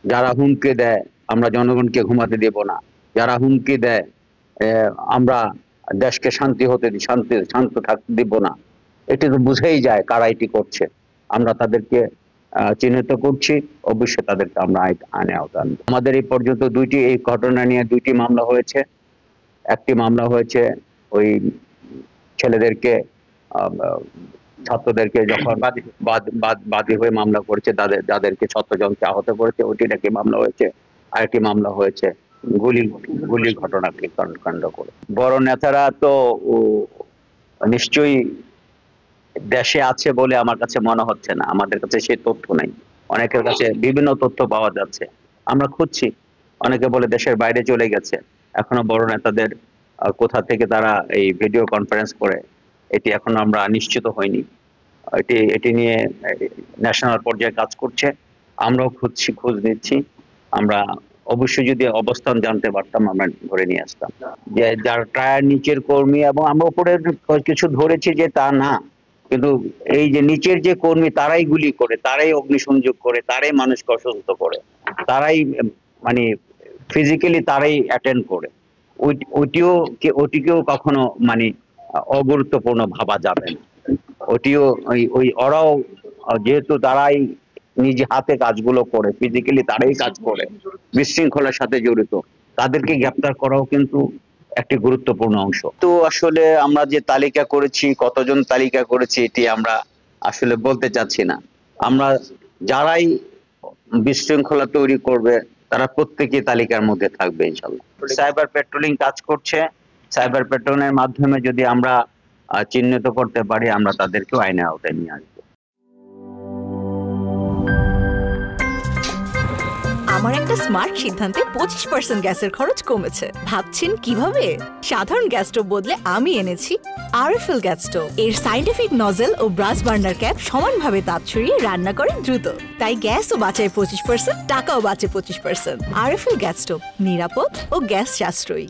যারা হুমকি দেয় আমরা জনগণকে ঘুমাতে দেব না, যারা হুমকি দেয় আমরা দেশকে শান্তি হতে শান্ত থাকতে দেব না, এটি তো বুঝেই যায় কারা এটি করছে। আমরা তাদেরকে চিহ্নিত করছি, অবশ্যই তাদেরকে আমরা আইনে আওতায় আনবো। আমাদের এই পর্যন্ত এই ঘটনা নিয়ে 2টি মামলা হয়েছে। একটি মামলা হয়েছে ওই ছেলেদেরকে ছাত্রদেরকে যখন বাদী হয়ে মামলা করেছে, যাদেরকে 17 জনকে আহত করেছে, ওইটি একটি মামলা হয়েছে। আরেকটি মামলা হয়েছে গুলির ঘটনাকে কাণ্ড করে। বড় নেতারা তো নিশ্চয়ই দেশে আছে বলে আমার কাছে মনে হচ্ছে না, আমাদের কাছে সেই তথ্য নাই। অনেকের কাছে বিভিন্ন তথ্য পাওয়া যাচ্ছে, আমরা খুঁজছি। অনেকে বলে দেশের বাইরে চলে গেছে। এখনো বড় নেতাদের কোথা থেকে তারা এই ভিডিও কনফারেন্স করে, এটি এখন আমরা নিশ্চিত হইনি। এটি নিয়ে ন্যাশনাল পর্যায়ে কাজ করছে, আমরাও খোঁজ নিচ্ছি। আমরা অবশ্যই যদি অবস্থান জানতে পারতাম আমরা ধরে নিয়ে আসতাম। যে যারা টায়ার নিচের কর্মী, এবং আমরা উপরে কিছু ধরেছি যে তা না, কিন্তু এই যে নিচের যে কর্মী তারাই গুলি করে, তারাই অগ্নিসংযোগ করে, তারাই মানুষকে অসুস্থ করে, তারাই মানে ফিজিক্যালি তারাই অ্যাটেন্ড করে, ওটিকেও কখনো মানে অগুরুত্বপূর্ণ ভাবা যাবে না। ওটিও ওরাও যেহেতু তারাই নিজে হাতে কাজগুলো করে, ফিজিক্যালি তারাই কাজ করে, বিশৃঙ্খলার সাথে জড়িত, তাদেরকে গ্রেপ্তার করাও কিন্তু একটি গুরুত্বপূর্ণ অংশ। তো আসলে আমরা যে তালিকা করেছি, কতজন তালিকা করেছি এটি আমরা আসলে বলতে চাচ্ছি না। আমরা যারাই বিশৃঙ্খলা তৈরি করবে তারা প্রত্যেকেই তালিকার মধ্যে থাকবে ইনশাল্লাহ। সাইবার পেট্রোলিং কাজ করছে, সাইবার পেট্রোলিংয়ের মাধ্যমে যদি আমরা চিহ্নিত করতে পারি, আমরা তাদেরকেও আইনের আওতায় নিয়ে আসবো। আমার একটা স্মার্ট সিদ্ধান্তে 25% গ্যাসের খরচ কমেছে। ভাবছেন কিভাবে? সাধারণ গ্যাস স্টোভ বদলে আমি এনেছি আরএফএল গ্যাস স্টোভ। এর সাইন্টিফিক নজল ও ব্রাস বার্নার ক্যাপ সমানভাবে তাপ ছড়িয়ে রান্না করে দ্রুত, তাই গ্যাসও বাঁচায় 25%, টাকাও বাঁচে 25%। আরএফএল গ্যাস স্টোভ নিরাপদ ও গ্যাস সাশ্রয়ী।